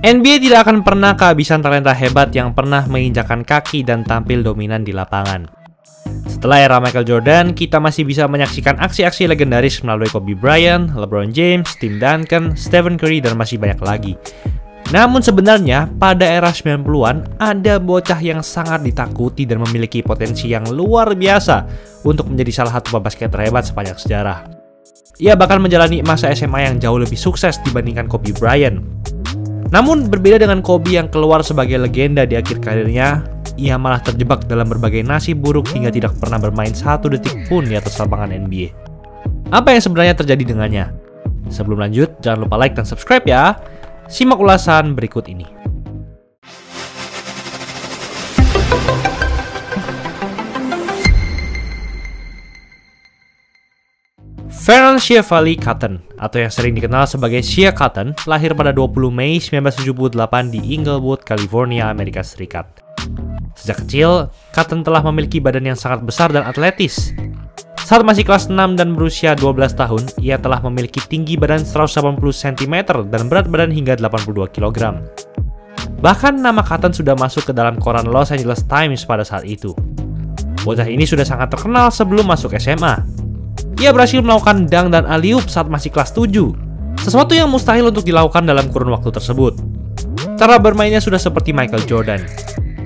NBA tidak akan pernah kehabisan talenta hebat yang pernah menginjakan kaki dan tampil dominan di lapangan. Setelah era Michael Jordan, kita masih bisa menyaksikan aksi-aksi legendaris melalui Kobe Bryant, LeBron James, Tim Duncan, Stephen Curry, dan masih banyak lagi. Namun sebenarnya, pada era 90-an, ada bocah yang sangat ditakuti dan memiliki potensi yang luar biasa untuk menjadi salah satu pebasket terhebat sepanjang sejarah. Ia bahkan menjalani masa SMA yang jauh lebih sukses dibandingkan Kobe Bryant. Namun, berbeda dengan Kobe yang keluar sebagai legenda di akhir karirnya, ia malah terjebak dalam berbagai nasib buruk hingga tidak pernah bermain 1 detik pun di atas lapangan NBA. Apa yang sebenarnya terjadi dengannya? Sebelum lanjut, jangan lupa like dan subscribe ya. Simak ulasan berikut ini. Feron Shefali Cotton, atau yang sering dikenal sebagai Shea Cotton, lahir pada 20 Mei 1978 di Inglewood, California, Amerika Serikat. Sejak kecil, Cotton telah memiliki badan yang sangat besar dan atletis. Saat masih kelas 6 dan berusia 12 tahun, ia telah memiliki tinggi badan 180 cm dan berat badan hingga 82 kg. Bahkan nama Cotton sudah masuk ke dalam koran Los Angeles Times pada saat itu. Bocah ini sudah sangat terkenal sebelum masuk SMA. Ia berhasil melakukan dunk dan alley-oop saat masih kelas 7, sesuatu yang mustahil untuk dilakukan dalam kurun waktu tersebut. Cara bermainnya sudah seperti Michael Jordan.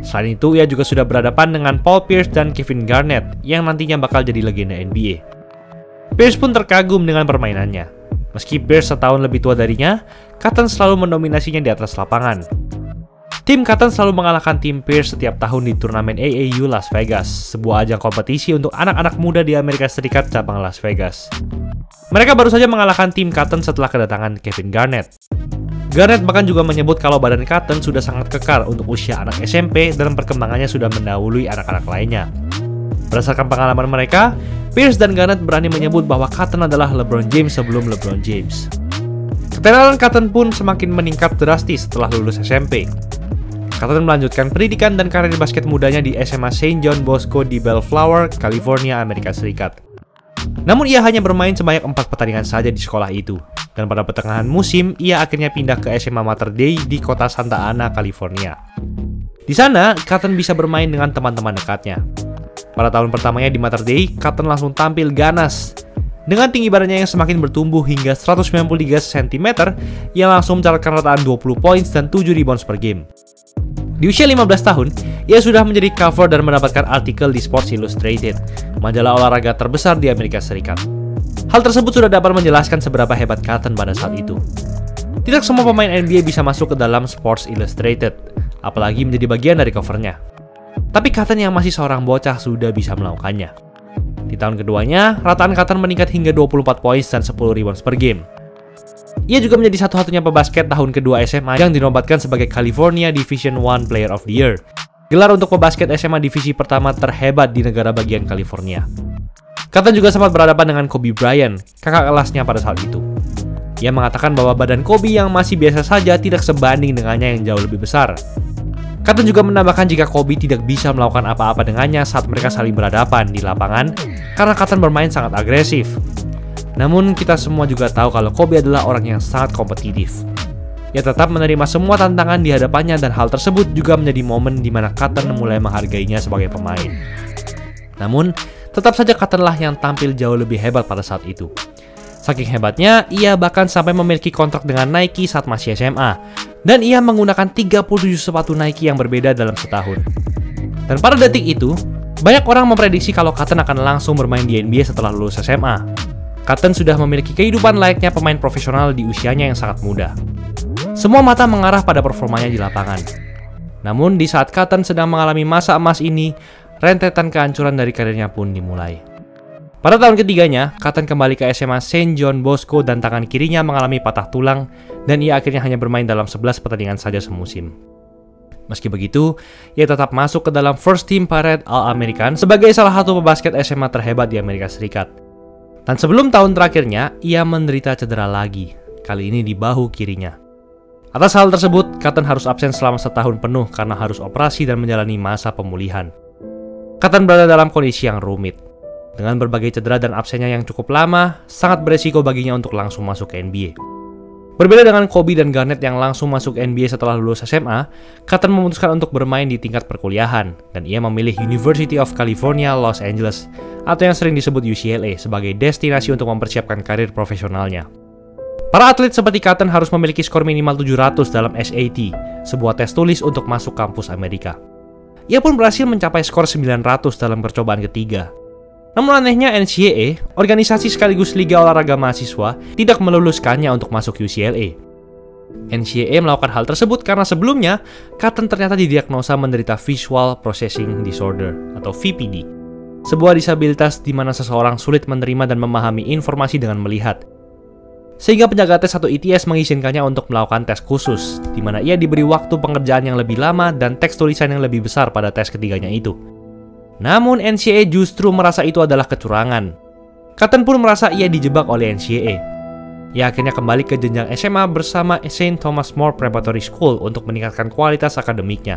Selain itu, ia juga sudah berhadapan dengan Paul Pierce dan Kevin Garnett yang nantinya bakal jadi legenda NBA. Pierce pun terkagum dengan permainannya. Meski Pierce setahun lebih tua darinya, Cotton selalu mendominasinya di atas lapangan. Tim Cotton selalu mengalahkan tim Pierce setiap tahun di turnamen AAU Las Vegas, sebuah ajang kompetisi untuk anak-anak muda di Amerika Serikat cabang Las Vegas. Mereka baru saja mengalahkan tim Cotton setelah kedatangan Kevin Garnett. Garnett bahkan juga menyebut kalau badan Cotton sudah sangat kekar untuk usia anak SMP dan perkembangannya sudah mendahului anak-anak lainnya. Berdasarkan pengalaman mereka, Pierce dan Garnett berani menyebut bahwa Cotton adalah LeBron James sebelum LeBron James. Ketenaran Cotton pun semakin meningkat drastis setelah lulus SMP. Cotton melanjutkan pendidikan dan karir basket mudanya di SMA St. John Bosco di Bellflower, California, Amerika Serikat. Namun ia hanya bermain sebanyak 4 pertandingan saja di sekolah itu, dan pada pertengahan musim ia akhirnya pindah ke SMA Mater Dei di kota Santa Ana, California. Di sana, Cotton bisa bermain dengan teman-teman dekatnya. Pada tahun pertamanya di Mater Dei, Cotton langsung tampil ganas. Dengan tinggi badannya yang semakin bertumbuh hingga 193 cm, ia langsung mencatatkan rataan 20 poin dan 7 rebounds per game. Di usia 15 tahun, ia sudah menjadi cover dan mendapatkan artikel di Sports Illustrated, majalah olahraga terbesar di Amerika Serikat. Hal tersebut sudah dapat menjelaskan seberapa hebat Cotton pada saat itu. Tidak semua pemain NBA bisa masuk ke dalam Sports Illustrated, apalagi menjadi bagian dari covernya. Tapi Cotton yang masih seorang bocah sudah bisa melakukannya. Di tahun keduanya, rataan Cotton meningkat hingga 24 poin dan 10 rebounds per game. Ia juga menjadi satu-satunya pebasket tahun kedua SMA yang dinobatkan sebagai California Division I Player of the Year, gelar untuk pebasket SMA divisi pertama terhebat di negara bagian California. Cotton juga sempat berhadapan dengan Kobe Bryant, kakak kelasnya pada saat itu. Ia mengatakan bahwa badan Kobe yang masih biasa saja tidak sebanding dengannya yang jauh lebih besar. Cotton juga menambahkan jika Kobe tidak bisa melakukan apa-apa dengannya saat mereka saling berhadapan di lapangan karena Cotton bermain sangat agresif. Namun kita semua juga tahu kalau Kobe adalah orang yang sangat kompetitif. Ia tetap menerima semua tantangan di hadapannya dan hal tersebut juga menjadi momen di mana Cotton mulai menghargainya sebagai pemain. Namun, tetap saja Cotton lah yang tampil jauh lebih hebat pada saat itu. Saking hebatnya, ia bahkan sampai memiliki kontrak dengan Nike saat masih SMA. Dan ia menggunakan 37 sepatu Nike yang berbeda dalam setahun. Dan pada detik itu, banyak orang memprediksi kalau Cotton akan langsung bermain di NBA setelah lulus SMA. Cotton sudah memiliki kehidupan layaknya pemain profesional di usianya yang sangat muda. Semua mata mengarah pada performanya di lapangan. Namun di saat Cotton sedang mengalami masa emas ini, rentetan kehancuran dari karirnya pun dimulai. Pada tahun ketiganya, Cotton kembali ke SMA St. John Bosco dan tangan kirinya mengalami patah tulang dan ia akhirnya hanya bermain dalam 11 pertandingan saja semusim. Meski begitu, ia tetap masuk ke dalam First Team Parade All-American sebagai salah satu pebasket SMA terhebat di Amerika Serikat. Dan sebelum tahun terakhirnya, ia menderita cedera lagi, kali ini di bahu kirinya. Atas hal tersebut, Cotton harus absen selama setahun penuh karena harus operasi dan menjalani masa pemulihan. Cotton berada dalam kondisi yang rumit. Dengan berbagai cedera dan absennya yang cukup lama, sangat beresiko baginya untuk langsung masuk ke NBA. Berbeda dengan Kobe dan Garnett yang langsung masuk NBA setelah lulus SMA, Cotton memutuskan untuk bermain di tingkat perkuliahan, dan ia memilih University of California, Los Angeles, atau yang sering disebut UCLA, sebagai destinasi untuk mempersiapkan karir profesionalnya. Para atlet seperti Cotton harus memiliki skor minimal 700 dalam SAT, sebuah tes tulis untuk masuk kampus Amerika. Ia pun berhasil mencapai skor 900 dalam percobaan ketiga. Namun anehnya NCAA, organisasi sekaligus Liga Olahraga Mahasiswa, tidak meluluskannya untuk masuk UCLA. NCAA melakukan hal tersebut karena sebelumnya, Cotton ternyata didiagnosa menderita Visual Processing Disorder atau VPD, sebuah disabilitas di mana seseorang sulit menerima dan memahami informasi dengan melihat. Sehingga penjaga tes atau ITS mengizinkannya untuk melakukan tes khusus, di mana ia diberi waktu pengerjaan yang lebih lama dan teks tulisan yang lebih besar pada tes ketiganya itu. Namun NCAA justru merasa itu adalah kecurangan. Cotton pun merasa ia dijebak oleh NCAA. Ia akhirnya kembali ke jenjang SMA bersama St. Thomas More Preparatory School untuk meningkatkan kualitas akademiknya.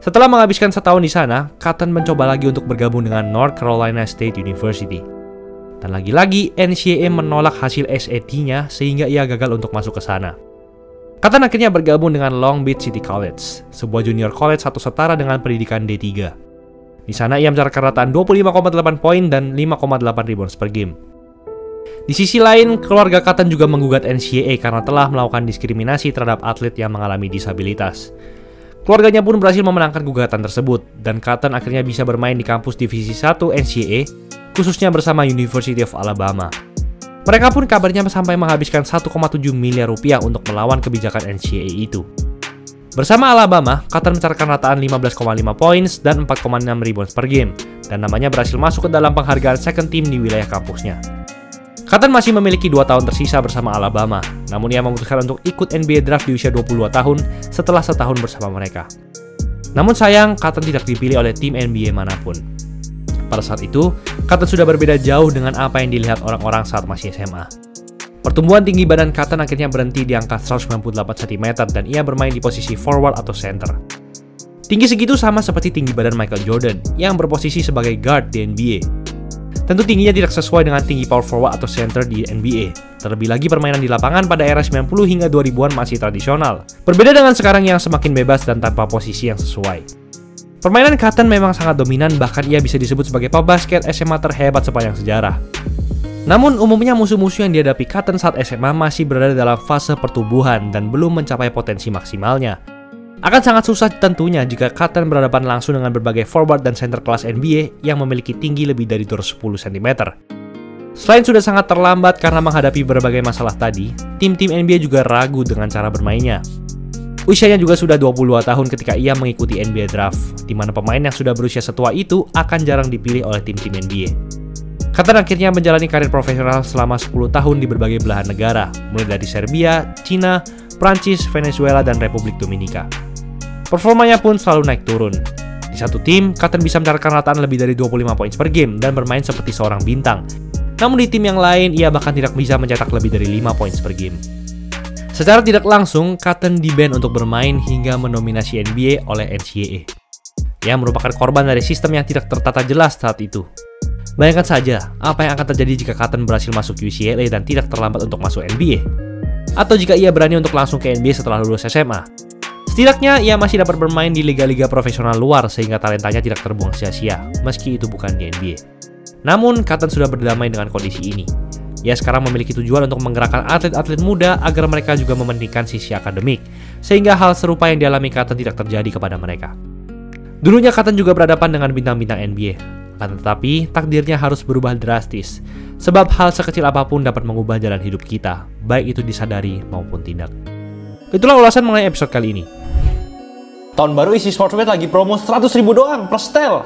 Setelah menghabiskan setahun di sana, Cotton mencoba lagi untuk bergabung dengan North Carolina State University. Dan lagi-lagi NCAA menolak hasil SAT-nya sehingga ia gagal untuk masuk ke sana. Cotton akhirnya bergabung dengan Long Beach City College, sebuah junior college satu setara dengan pendidikan D3. Di sana ia mencatatkan rataan 25,8 poin dan 5,8 rebounds per game. Di sisi lain, keluarga Cotton juga menggugat NCAA karena telah melakukan diskriminasi terhadap atlet yang mengalami disabilitas. Keluarganya pun berhasil memenangkan gugatan tersebut, dan Cotton akhirnya bisa bermain di kampus Divisi 1 NCAA, khususnya bersama University of Alabama. Mereka pun kabarnya sampai menghabiskan 1,7 miliar rupiah untuk melawan kebijakan NCAA itu. Bersama Alabama, Cotton mencatatkan rataan 15,5 points dan 4,6 rebounds per game, dan namanya berhasil masuk ke dalam penghargaan second team di wilayah kampusnya. Cotton masih memiliki 2 tahun tersisa bersama Alabama, namun ia memutuskan untuk ikut NBA Draft di usia 22 tahun setelah setahun bersama mereka. Namun sayang, Cotton tidak dipilih oleh tim NBA manapun. Pada saat itu, Cotton sudah berbeda jauh dengan apa yang dilihat orang-orang saat masih SMA. Pertumbuhan tinggi badan Cotton akhirnya berhenti di angka 198 cm dan ia bermain di posisi forward atau center. Tinggi segitu sama seperti tinggi badan Michael Jordan yang berposisi sebagai guard di NBA. Tentu tingginya tidak sesuai dengan tinggi power forward atau center di NBA. Terlebih lagi permainan di lapangan pada era 90 hingga 2000-an masih tradisional. Berbeda dengan sekarang yang semakin bebas dan tanpa posisi yang sesuai. Permainan Cotton memang sangat dominan, bahkan ia bisa disebut sebagai pebasket SMA terhebat sepanjang sejarah. Namun umumnya musuh-musuh yang dihadapi Cotton saat SMA masih berada dalam fase pertumbuhan dan belum mencapai potensi maksimalnya. Akan sangat susah tentunya jika Cotton berhadapan langsung dengan berbagai forward dan center kelas NBA yang memiliki tinggi lebih dari 210 cm. Selain sudah sangat terlambat karena menghadapi berbagai masalah tadi, tim-tim NBA juga ragu dengan cara bermainnya. Usianya juga sudah 22 tahun ketika ia mengikuti NBA Draft, di mana pemain yang sudah berusia setua itu akan jarang dipilih oleh tim-tim NBA. Cotton akhirnya menjalani karir profesional selama 10 tahun di berbagai belahan negara, mulai dari Serbia, Cina, Prancis, Venezuela, dan Republik Dominika. Performanya pun selalu naik turun. Di satu tim, Cotton bisa mencatatkan rataan lebih dari 25 poin per game dan bermain seperti seorang bintang. Namun di tim yang lain, ia bahkan tidak bisa mencetak lebih dari 5 poin per game. Secara tidak langsung, Cotton di-ban untuk bermain hingga mendominasi NBA oleh NCAA. Ia merupakan korban dari sistem yang tidak tertata jelas saat itu. Bayangkan saja, apa yang akan terjadi jika Cotton berhasil masuk UCLA dan tidak terlambat untuk masuk NBA? Atau jika ia berani untuk langsung ke NBA setelah lulus SMA? Setidaknya, ia masih dapat bermain di liga-liga profesional luar sehingga talentanya tidak terbuang sia-sia, meski itu bukan di NBA. Namun, Cotton sudah berdamai dengan kondisi ini. Ia sekarang memiliki tujuan untuk menggerakkan atlet-atlet muda agar mereka juga mementingkan sisi akademik, sehingga hal serupa yang dialami Cotton tidak terjadi kepada mereka. Dulunya Cotton juga berhadapan dengan bintang-bintang NBA. Akan tetapi, takdirnya harus berubah drastis, sebab hal sekecil apapun dapat mengubah jalan hidup kita, baik itu disadari maupun tidak. Itulah ulasan mengenai episode kali ini. Tahun baru isi Sportswear lagi promo 100.000 doang per setel.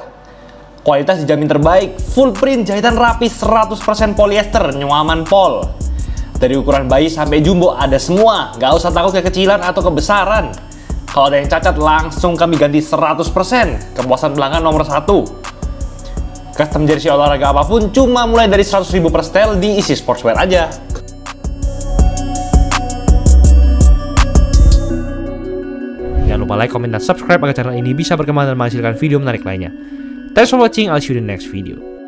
Kualitas dijamin terbaik, full print, jahitan rapi, 100% polyester, nyaman pol. Dari ukuran bayi sampai jumbo ada semua, gak usah takut kekecilan atau kebesaran. Kalau ada yang cacat, langsung kami ganti 100%, kepuasan pelanggan nomor 1. Custom jersey olahraga apapun cuma mulai dari 100.000 per setel di Isi Sportswear aja. Jangan lupa like, comment, dan subscribe agar channel ini bisa berkembang dan menghasilkan video menarik lainnya. Thanks for watching, I'll see you in the next video.